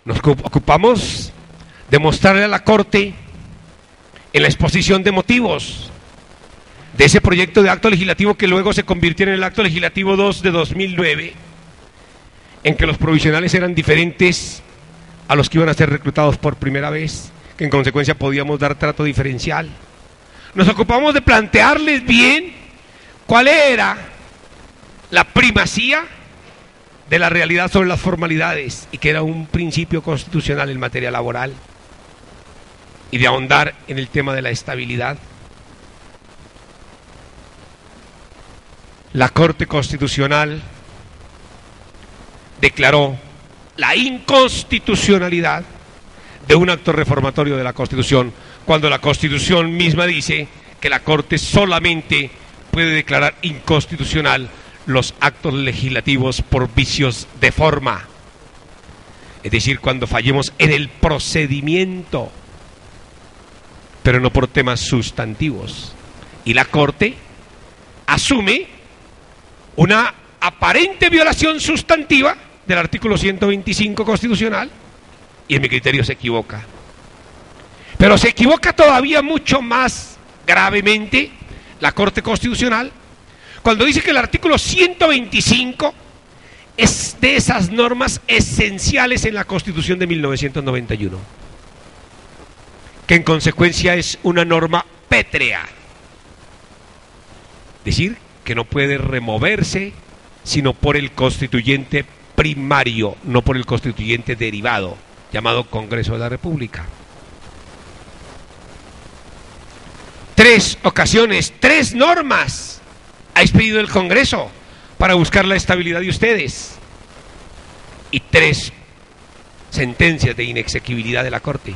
Nos ocupamos de mostrarle a la Corte en la exposición de motivos de ese proyecto de acto legislativo que luego se convirtió en el acto legislativo 2 de 2009, en que los provisionales eran diferentes a los que iban a ser reclutados por primera vez, que en consecuencia podíamos dar trato diferencial. Nos ocupamos de plantearles bien cuál era la primacía de la realidad sobre las formalidades y que era un principio constitucional en materia laboral, y de ahondar en el tema de la estabilidad. La Corte Constitucional declaró la inconstitucionalidad de un acto reformatorio de la Constitución, cuando la Constitución misma dice que la Corte solamente puede declarar inconstitucional los actos legislativos por vicios de forma, es decir, cuando fallemos en el procedimiento, pero no por temas sustantivos. Y la Corte asume una aparente violación sustantiva del artículo 125 constitucional y en mi criterio se equivoca. Pero se equivoca todavía mucho más gravemente la Corte Constitucional cuando dice que el artículo 125 es de esas normas esenciales en la Constitución de 1991, que en consecuencia es una norma pétrea, es decir, que no puede removerse sino por el constituyente primario, no por el constituyente derivado, llamado Congreso de la República. 3 ocasiones, 3 normas ha expedido el Congreso para buscar la estabilidad de ustedes, y 3 sentencias de inexequibilidad de la Corte.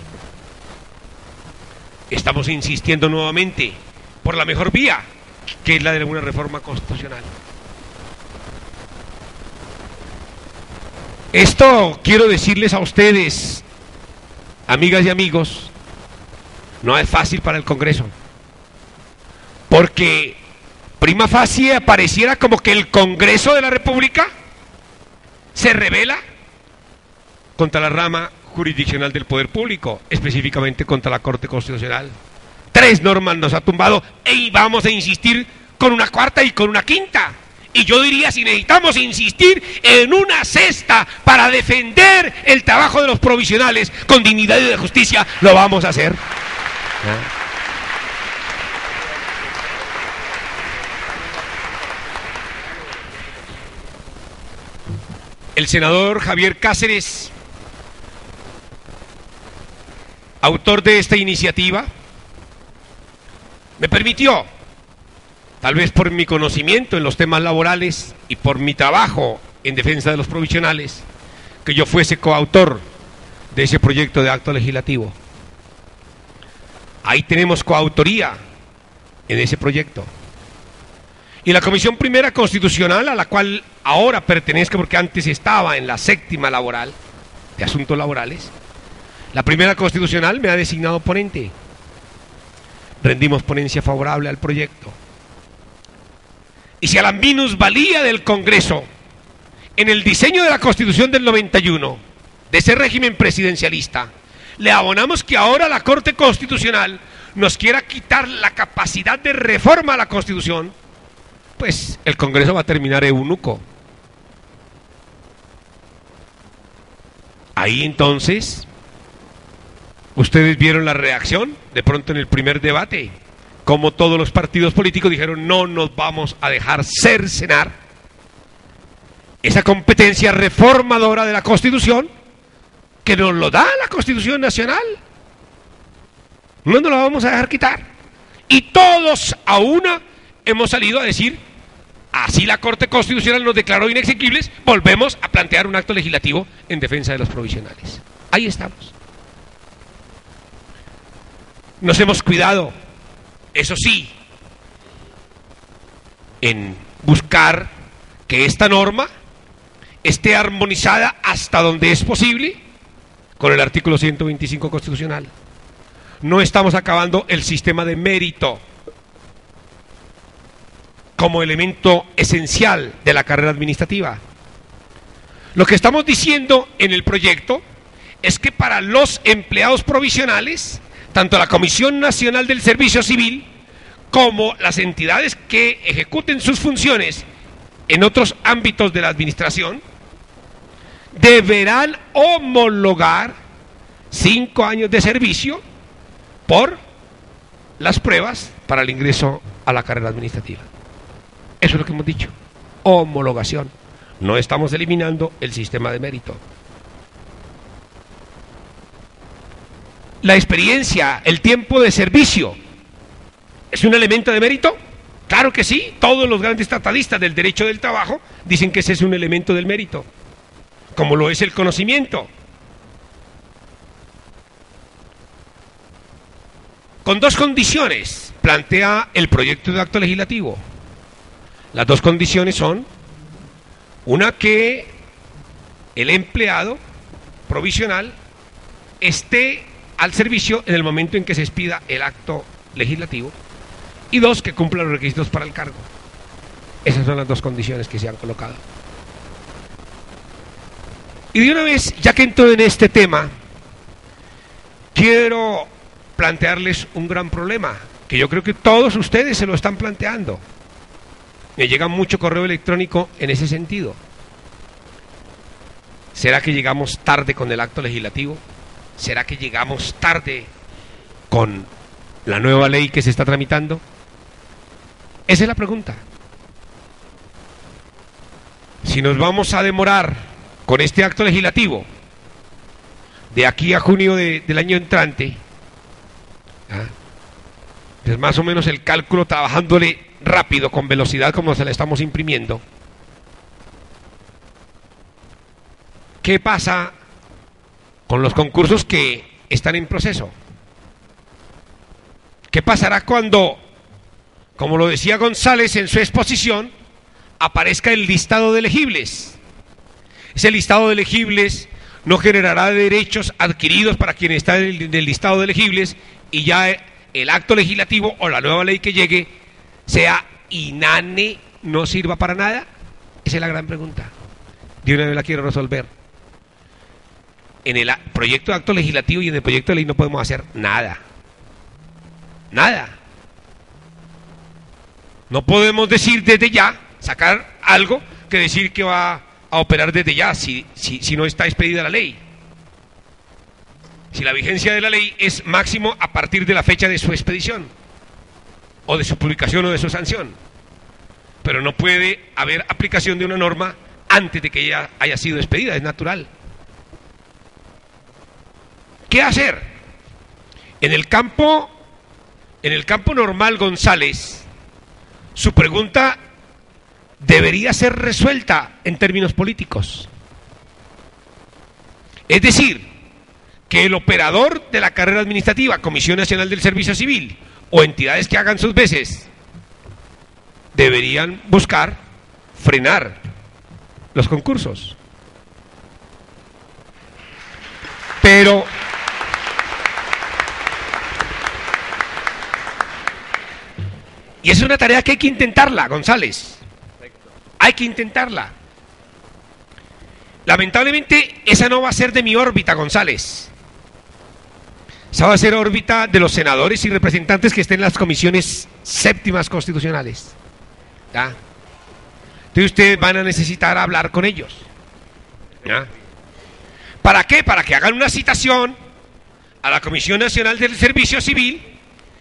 Estamos insistiendo nuevamente por la mejor vía, que es la de una reforma constitucional. Esto quiero decirles a ustedes, amigas y amigos, no es fácil para el Congreso, porque prima facie pareciera como que el Congreso de la República se rebela contra la rama jurisdiccional del poder público, específicamente contra la Corte Constitucional. 3 normas nos ha tumbado y vamos a insistir con una 4ª y con una 5ª. Y yo diría, si necesitamos insistir en una 6ª para defender el trabajo de los provisionales con dignidad y de justicia, lo vamos a hacer. El senador Javier Cáceres, autor de esta iniciativa, me permitió, tal vez por mi conocimiento en los temas laborales y por mi trabajo en defensa de los provisionales, que yo fuese coautor de ese proyecto de acto legislativo. Ahí tenemos coautoría en ese proyecto. Y la Comisión Primera Constitucional, a la cual ahora pertenezco porque antes estaba en la 7ª laboral, de asuntos laborales, la Primera Constitucional me ha designado ponente. Rendimos ponencia favorable al proyecto. Y si a la minusvalía del Congreso en el diseño de la Constitución del 91, de ese régimen presidencialista, le abonamos que ahora la Corte Constitucional nos quiera quitar la capacidad de reforma a la Constitución, pues el Congreso va a terminar eunuco. Ahí entonces, ustedes vieron la reacción de pronto en el primer debate, como todos los partidos políticos dijeron: no nos vamos a dejar cercenar esa competencia reformadora de la Constitución, que nos lo da la Constitución Nacional. No nos la vamos a dejar quitar. Y todos a una hemos salido a decir: así la Corte Constitucional nos declaró inexequibles, volvemos a plantear un acto legislativo en defensa de los provisionales. Ahí estamos. Nos hemos cuidado, eso sí, en buscar que esta norma esté armonizada hasta donde es posible con el artículo 125 constitucional. No estamos acabando el sistema de mérito como elemento esencial de la carrera administrativa. Lo que estamos diciendo en el proyecto es que para los empleados provisionales, tanto la Comisión Nacional del Servicio Civil como las entidades que ejecuten sus funciones en otros ámbitos de la administración, deberán homologar 5 años de servicio por las pruebas para el ingreso a la carrera administrativa. Eso es lo que hemos dicho, homologación. No estamos eliminando el sistema de mérito. La experiencia, el tiempo de servicio, ¿es un elemento de mérito? Claro que sí, todos los grandes tratadistas del derecho del trabajo dicen que ese es un elemento del mérito, como lo es el conocimiento. Con 2 condiciones plantea el proyecto de acto legislativo. Las 2 condiciones son: una, que el empleado provisional esté al servicio en el momento en que se expida el acto legislativo, y 2, que cumpla los requisitos para el cargo. Esas son las 2 condiciones que se han colocado. Y de una vez, ya que entro en este tema, quiero plantearles un gran problema, que yo creo que todos ustedes se lo están planteando. Me llega mucho correo electrónico en ese sentido. ¿Será que llegamos tarde con el acto legislativo? ¿Será que llegamos tarde con la nueva ley que se está tramitando? Esa es la pregunta. Si nos vamos a demorar con este acto legislativo de aquí a junio del año entrante, es más o menos el cálculo, trabajándole rápido, con velocidad como se la estamos imprimiendo. ¿Qué pasa con los concursos que están en proceso? ¿Qué pasará cuando, como lo decía González en su exposición, aparezca el listado de elegibles? Ese listado de elegibles no generará derechos adquiridos para quien está en el listado de elegibles, y ya el acto legislativo o la nueva ley que llegue sea inane, no sirva para nada. Esa es la gran pregunta. De una vez la quiero resolver. En el proyecto de acto legislativo y en el proyecto de ley no podemos hacer nada. Nada. No podemos decir desde ya, sacar algo que decir que va a operar desde ya si no está expedida la ley. Si la vigencia de la ley es máximo a partir de la fecha de su expedición, o de su publicación o de su sanción. Pero no puede haber aplicación de una norma antes de que ella haya sido expedida, es natural. ¿Qué hacer? En el campo normal, González, su pregunta debería ser resuelta en términos políticos. Es decir, que el operador de la carrera administrativa, Comisión Nacional del Servicio Civil, o entidades que hagan sus veces, deberían buscar frenar los concursos. Pero y es una tarea que hay que intentarla, González. Hay que intentarla. Lamentablemente, esa no va a ser de mi órbita, González. Esa va a ser órbita de los senadores y representantes que estén en las comisiones séptimas constitucionales. ¿Ya? Entonces ustedes van a necesitar hablar con ellos. ¿Ya? ¿Para qué? Para que hagan una citación a la Comisión Nacional del Servicio Civil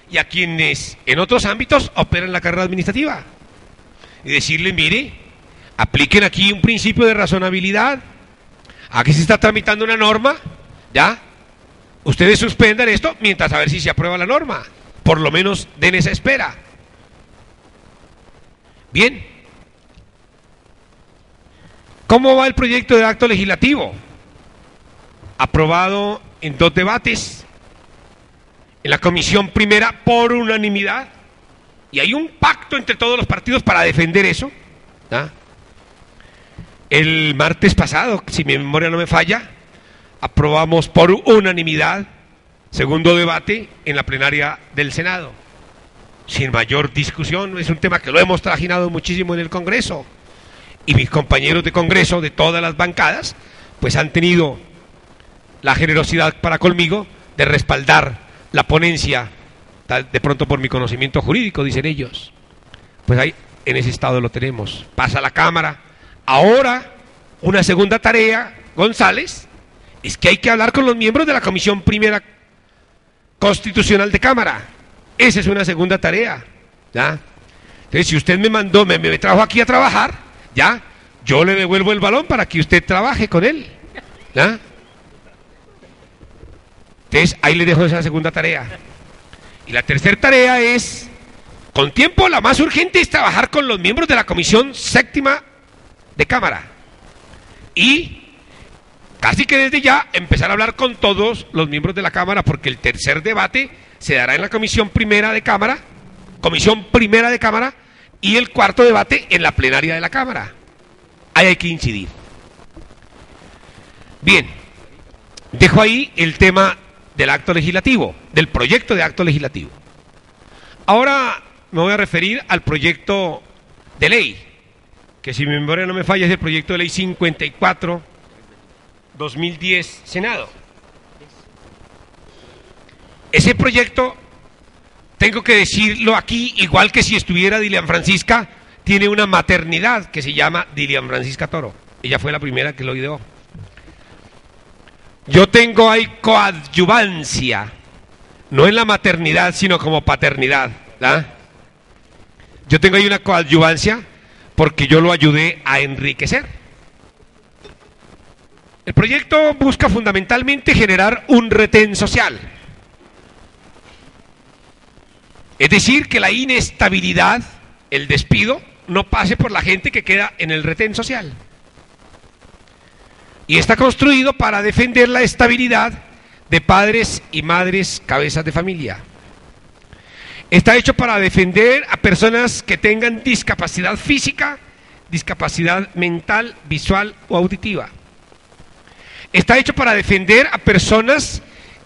y a quienes en otros ámbitos operan la carrera administrativa, y decirle: mire, apliquen aquí un principio de razonabilidad. Aquí se está tramitando una norma, ¿ya? Ustedes suspendan esto mientras a ver si se aprueba la norma. Por lo menos den esa espera. Bien. ¿Cómo va el proyecto de acto legislativo? Aprobado en 2 debates. En la comisión primera por unanimidad. Y hay un pacto entre todos los partidos para defender eso. ¿Ya? El martes pasado, si mi memoria no me falla, aprobamos por unanimidad segundo debate en la plenaria del Senado, sin mayor discusión. Es un tema que lo hemos trajinado muchísimo en el Congreso, y mis compañeros de Congreso de todas las bancadas pues han tenido la generosidad para conmigo de respaldar la ponencia, de pronto por mi conocimiento jurídico, dicen ellos. Pues ahí, en ese estado lo tenemos. Pasa a la Cámara. Ahora, una segunda tarea, González, es que hay que hablar con los miembros de la Comisión Primera Constitucional de Cámara. Esa es una segunda tarea, ¿ya? Entonces, si usted me mandó, me trajo aquí a trabajar, ¿ya? Yo le devuelvo el balón para que usted trabaje con él, ¿ya? Entonces, ahí le dejo esa segunda tarea. Y la tercera tarea es, con tiempo, la más urgente es trabajar con los miembros de la Comisión Séptima de Cámara. Y casi que desde ya empezar a hablar con todos los miembros de la Cámara, porque el tercer debate se dará en la Comisión Primera de Cámara, y el cuarto debate en la plenaria de la Cámara. Ahí hay que incidir. Bien, dejo ahí el tema del acto legislativo, del proyecto de acto legislativo. Ahora me voy a referir al proyecto de ley, que si mi memoria no me falla es el proyecto de ley 54/2010, Senado. Ese proyecto, tengo que decirlo aquí, igual que si estuviera Dilian Francisca, tiene una maternidad que se llama Dilian Francisca Toro. Ella fue la primera que lo ideó. Yo tengo ahí coadyuvancia, no en la maternidad, sino como paternidad, ¿verdad? Yo tengo ahí una coadyuvancia porque yo lo ayudé a enriquecer. El proyecto busca fundamentalmente generar un retén social. Es decir, que la inestabilidad, el despido, no pase por la gente que queda en el retén social. Y está construido para defender la estabilidad de padres y madres cabezas de familia. Está hecho para defender a personas que tengan discapacidad física, discapacidad mental, visual o auditiva. Está hecho para defender a personas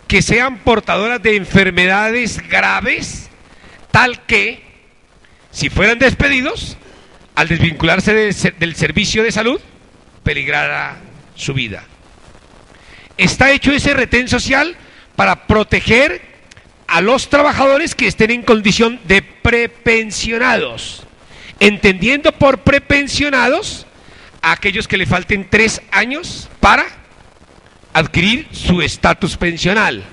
que sean portadoras de enfermedades graves, tal que, si fueran despedidos, al desvincularse del servicio de salud, peligrara su vida. Está hecho ese retén social para proteger a los trabajadores que estén en condición de prepensionados, entendiendo por prepensionados a aquellos que le falten 3 años para adquirir su estatus pensional,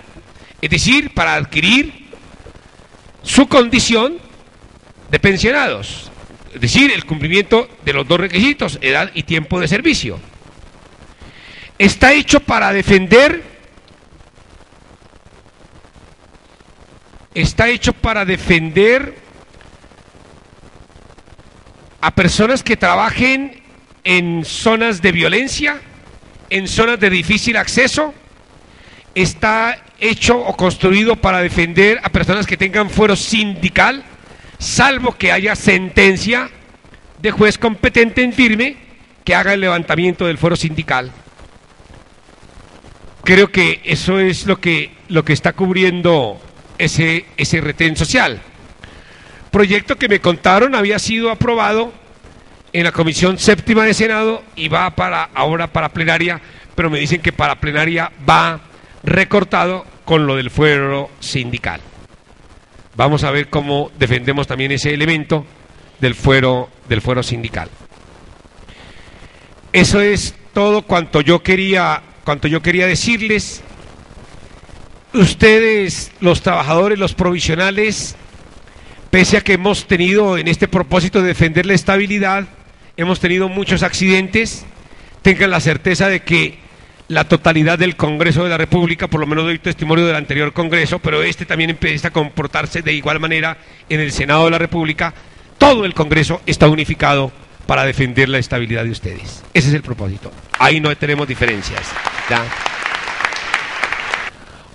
es decir, para adquirir su condición de pensionados, es decir, el cumplimiento de los 2 requisitos, edad y tiempo de servicio. Está hecho para defender a personas que trabajen en zonas de violencia, en zonas de difícil acceso. Está hecho o construido para defender a personas que tengan fuero sindical, salvo que haya sentencia de juez competente en firme que haga el levantamiento del fuero sindical. Creo que eso es lo que está cubriendo ese retén social. Proyecto que me contaron había sido aprobado en la Comisión Séptima de Senado y va ahora para plenaria, pero me dicen que para plenaria va recortado con lo del fuero sindical. Vamos a ver cómo defendemos también ese elemento del fuero sindical. Eso es todo cuanto yo quería decirles. Ustedes, los trabajadores, los provisionales, pese a que hemos tenido en este propósito de defender la estabilidad, hemos tenido muchos accidentes, tengan la certeza de que la totalidad del Congreso de la República, por lo menos doy testimonio del anterior Congreso, pero este también empieza a comportarse de igual manera en el Senado de la República, todo el Congreso está unificado para defender la estabilidad de ustedes. Ese es el propósito. Ahí no tenemos diferencias, ¿ya?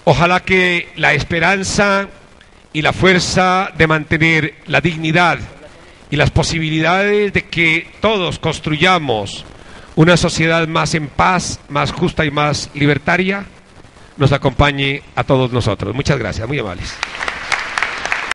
Ojalá que la esperanza y la fuerza de mantener la dignidad y las posibilidades de que todos construyamos una sociedad más en paz, más justa y más libertaria, nos acompañe a todos nosotros. Muchas gracias, muy amables.